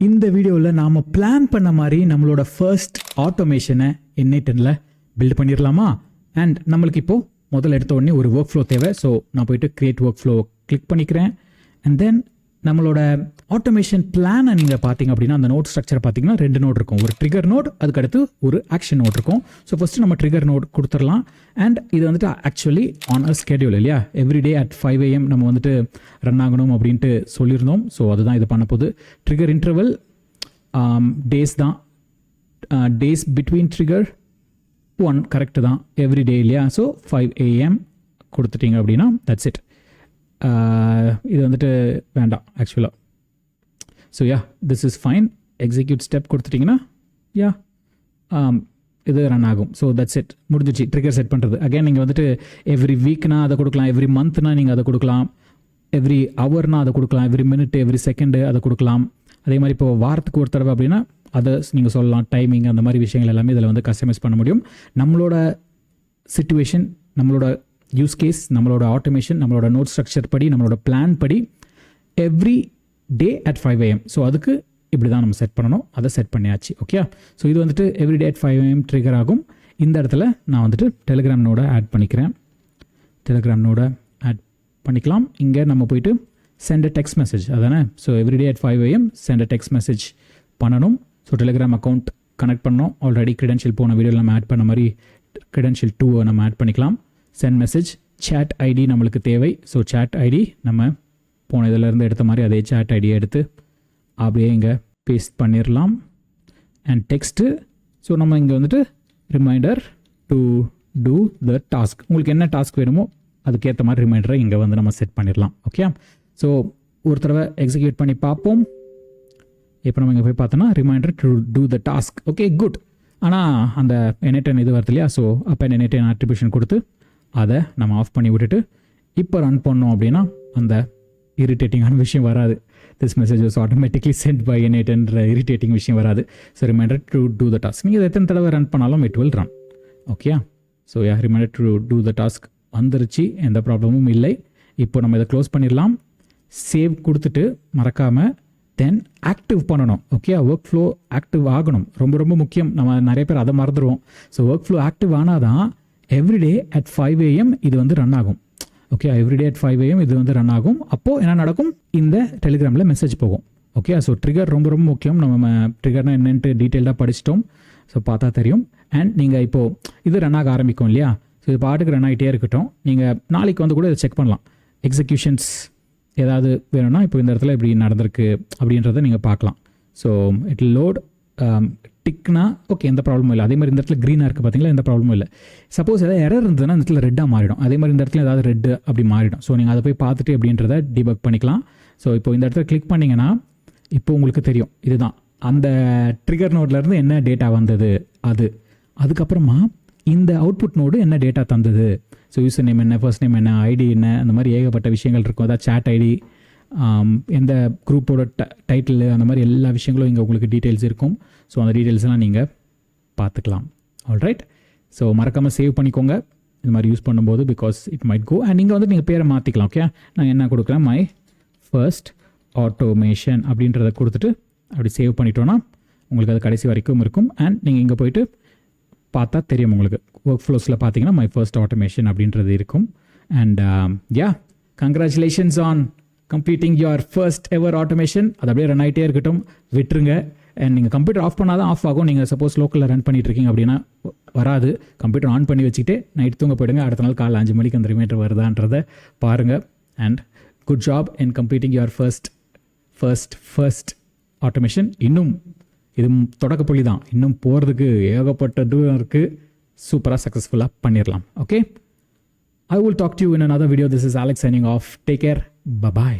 இந்த வீடியோவில் நாம் பிளான் பண்ண மாதிரி நம்மளோட ஃபர்ஸ்ட் ஆட்டோமேஷனை N8Nல பில்ட் பண்ணிடலாமா? அண்ட் நம்மளுக்கு இப்போது முதல்ல எடுத்த உடனே ஒரு ஒர்க் ஃப்ளோ தேவை. ஸோ நான் போயிட்டு கிரியேட் ஒர்க் ஃப்ளோ கிளிக் பண்ணிக்கிறேன். அண்ட் தென் நம்மளோட ஆட்டோமேஷன் பிளானை நீங்கள் பார்த்தீங்க அப்படின்னா அந்த நோட் ஸ்ட்ரக்சர் பார்த்தீங்கன்னா 2 நோட் இருக்கும். ஒரு ட்ரிகர் நோட், அதுக்கடுத்து ஒரு ஆக்ஷன் நோட் இருக்கும். ஸோ ஃபஸ்ட்டு நம்ம ட்ரிகர் நோட் கொடுத்துடலாம். அண்ட் இது வந்துட்டு ஆக்சுவலி ஆன் அ ஸ்கெடியூல் இல்லையா, எவ்ரிடே at 5 AM நம்ம வந்துட்டு ரன் ஆகணும் அப்படின்ட்டு சொல்லியிருந்தோம். ஸோ அதுதான் இது பண்ண போகுது. ட்ரிகர் இன்டர்வல் டேஸ் தான், டேஸ் பிட்வீன் ட்ரிகர் 1 கரெக்டு தான், எவ்ரிடே இல்லையா. ஸோ 5 AM கொடுத்துட்டீங்க அப்படின்னா தட்ஸ் இட். இது வந்துட்டு வேண்டாம் ஆக்சுவலாக. So yeah, this is fine. Execute step கொடுத்துட்டிங்கன்னா யா இது ரன் ஆகும். ஸோ தட்ஸ் இட், முடிஞ்சிச்சு ட்ரிகர் செட் பண்ணுறது. அகைன் நீங்கள் வந்துட்டு எவ்ரி வீக்னா அதை கொடுக்கலாம், எவ்ரி மந்த்னா நீங்கள் அதை கொடுக்கலாம், எவ்ரி ஹவர்னா அதை கொடுக்கலாம், எவ்ரி மினிட் எவ்ரி செகண்டு அதை கொடுக்கலாம். அதே மாதிரி இப்போ வாரத்துக்கு ஒரு தடவை அப்படின்னா அதை நீங்கள் சொல்லலாம். டைமிங் அந்த மாதிரி விஷயங்கள் எல்லாமே இதில் வந்து கஸ்டமைஸ் பண்ண முடியும். நம்மளோட சிச்சுவேஷன், நம்மளோட யூஸ் கேஸ், நம்மளோட ஆட்டோமேஷன், நம்மளோட நோட் ஸ்ட்ரக்சர் படி, நம்மளோட பிளான் படி every day at 5 AM. So அதுக்கு இப்படி தான் நம்ம செட் பண்ணணும். அதை செட் பண்ணியாச்சு. ஓகே, ஸோ இது வந்துட்டு every day at 5 AM trigger ஆகும். இந்த இடத்துல நான் வந்துட்டு டெலிகிராம் நோட ஆட் பண்ணிக்கிறேன். டெலிகிராம் நோட ஆட் பண்ணிக்கலாம். இங்கே நம்ம போயிட்டு சென்ட் டெக்ஸ்ட் மெசேஜ் அதானே. So every day at 5 AM send text message பண்ணணும். ஸோ டெலிகிராம் அக்கௌண்ட் கனெக்ட் பண்ணோம். ஆல்ரெடி கிரெடென்ஷியல் போன வீடியோவில் நம்ம ஆட் பண்ண மாதிரி கிரெடென்ஷியல் 2 நம்ம ஆட் பண்ணிக்கலாம். சென்ட் மெசேஜ், சேட் ஐடி நம்மளுக்கு தேவை. ஸோ சேட் ஐடி நம்ம போன இதிலேருந்து எடுத்த மாதிரி அதே சேட் ஐடியை எடுத்து அப்படியே இங்கே பேஸ்ட் பண்ணிடலாம். அண்ட் டெக்ஸ்ட்டு, ஸோ நம்ம இங்கே வந்துட்டு reminder to do the task, உங்களுக்கு என்ன டாஸ்க் வேணுமோ அதுக்கேற்ற மாதிரி ரிமைண்டரை இங்கே வந்து நம்ம செட் பண்ணிடலாம். ஓகே, ஸோ ஒரு தடவை எக்ஸிக்யூட் பண்ணி பார்ப்போம். இப்போ நம்ம இங்கே போய் பார்த்தோன்னா reminder to do the task. Okay, good. ஆனால் அந்த N8N இது வருது இல்லையா, ஸோ அப்போ N8N அட்ரிபியூஷன் கொடுத்து அதை நம்ம ஆஃப் பண்ணி விட்டுட்டு இப்போ ரன் பண்ணோம் அப்படின்னா அந்த இரிட்டேட்டிங்கான விஷயம் வராது. This message was automatically sent by N8N irritating விஷயம் வராது. So reminder to do the task, நீங்கள் எத்தனை தடவை ரன் பண்ணாலும் it will run. Okay, so yeah, reminder to do the task வந்துருச்சு, எந்த ப்ராப்ளமும் இல்லை. இப்போ நம்ம இதை க்ளோஸ் பண்ணிடலாம். சேவ் கொடுத்துட்டு மறக்காமல் தென் ஆக்டிவ் பண்ணணும். ஓகே, ஒர்க் ஃப்ளோ ஆக்டிவ் ஆகணும், ரொம்ப ரொம்ப முக்கியம். நம்ம நிறைய பேர் அதை மறந்துடுவோம். ஸோ ஒர்க் ஃப்ளோ ஆக்டிவ் ஆனால் தான் எவ்ரிடே at 5 AM இது வந்து ரன் ஆகும். ஓகே, எவ்ரிடே at 5 AM இது வந்து ரன் ஆகும். அப்போது என்ன நடக்கும், இந்த டெலிகிராமில் மெசேஜ் போகும். ஓகே, ஸோ ட்ரிகர் ரொம்ப ரொம்ப முக்கியம். நம்ம ட்ரிகர்னா என்னென்ட்டு டீட்டெயில்டாக படிச்சிட்டோம். ஸோ பார்த்தா தெரியும். அண்ட் நீங்கள் இப்போது இது ரன் ஆக ஆரம்பிக்கும் இல்லையா, ஸோ இது பாட்டுக்கு ரன் ஆகிட்டே இருக்கட்டும். நீங்கள் நாளைக்கு வந்து கூட இதை செக் பண்ணலாம். எக்ஸிக்யூஷன்ஸ் ஏதாவது வேணும்னா இப்போ இந்த இடத்துல இப்படி நடந்திருக்கு அப்படின்றத நீங்கள் பார்க்கலாம். ஸோ இட் லோட் டிக்னா ஓகே, எந்த ப்ராப்ளமும் இல்லை. அதே மாதிரி இந்த இடத்துல க்ரீனாக இருக்குது பார்த்தீங்களா, எந்த ப்ராப்ளமும் இல்லை. சப்போஸ் ஏதாவது எரர் இருந்ததுன்னா இந்த இடத்துல ரெட்டாக மாறிடும். அதே மாதிரி இந்த இடத்துல ஏதாவது ரெட்டு அப்படி மாறிடும். ஸோ நீங்கள் அதை போய் பார்த்துட்டு அப்படின்றத டிபக் பண்ணிக்கலாம். ஸோ இப்போ இந்த இடத்துல கிளிக் பண்ணிங்கன்னா இப்போ உங்களுக்கு தெரியும் இதுதான் அந்த ட்ரிகர் நோட்லேருந்து என்ன டேட்டா வந்தது அதுக்கப்புறமா இந்த அவுட்புட் நோடு என்ன டேட்டா தந்தது. ஸோ யூசர் நேம் என்ன, ஃபர்ஸ்ட் நேம் என்ன, ஐடி என்ன, அந்த மாதிரி ஏகப்பட்ட விஷயங்கள் இருக்கும். அதாவது சேட் ஐடி, எந்த குரூப்போட டைட்டில், அந்த மாதிரி எல்லா விஷயங்களும் இங்கே உங்களுக்கு டீட்டெயில்ஸ் இருக்கும். ஸோ அந்த டீட்டெயில்ஸ்லாம் நீங்கள் பார்த்துக்கலாம். ஆல்ரைட், ஸோ மறக்காமல் சேவ் பண்ணிக்கோங்க இந்த மாதிரி யூஸ் பண்ணும்போது, because it might go. And நீங்கள் வந்து நீங்கள் பேரை மாற்றிக்கலாம். ஓகே, நான் என்ன கொடுக்குறேன், மை ஃபர்ஸ்ட் ஆட்டோமேஷன் அப்படின்றத கொடுத்துட்டு அப்படி சேவ் பண்ணிட்டோன்னா உங்களுக்கு அது கடைசி வரைக்கும் இருக்கும். அண்ட் நீங்கள் இங்கே போயிட்டு பார்த்தா தெரியும் உங்களுக்கு ஒர்க் ஃப்ளோஸில் பார்த்தீங்கன்னா மை ஃபர்ஸ்ட் ஆட்டோமேஷன் அப்படின்றது இருக்கும். And yeah, congratulations on completing your first ever automation. அது அப்படியே ரன் ஆகிட்டே இருக்கட்டும், விட்டுருங்க. அண்ட் நீங்கள் கம்ப்யூட்டர் ஆஃப் பண்ணால் தான் ஆஃப் ஆகும். நீங்கள் சப்போஸ் லோக்கலில் ரன் பண்ணிட்டு இருக்கீங்க அப்படின்னா வராது. கம்ப்யூட்டர் ஆன் பண்ணி வச்சுக்கிட்டு நைட் தூங்க போயிடுங்க. அடுத்த நாள் காலை 5 மணிக்கு அந்த ரிமைண்டர் வருதான்றதை பாருங்கள். And good job in completing your first automation. இன்னும் இது தொடக்கப்புள்ளி தான், இன்னும் போகிறதுக்கு ஏகப்பட்ட தூரம் இருக்குது. சூப்பராக சக்ஸஸ்ஃபுல்லாக பண்ணிடலாம். Okay, I will talk to you in another video. This is Alex signing off. Take care. Bye-bye.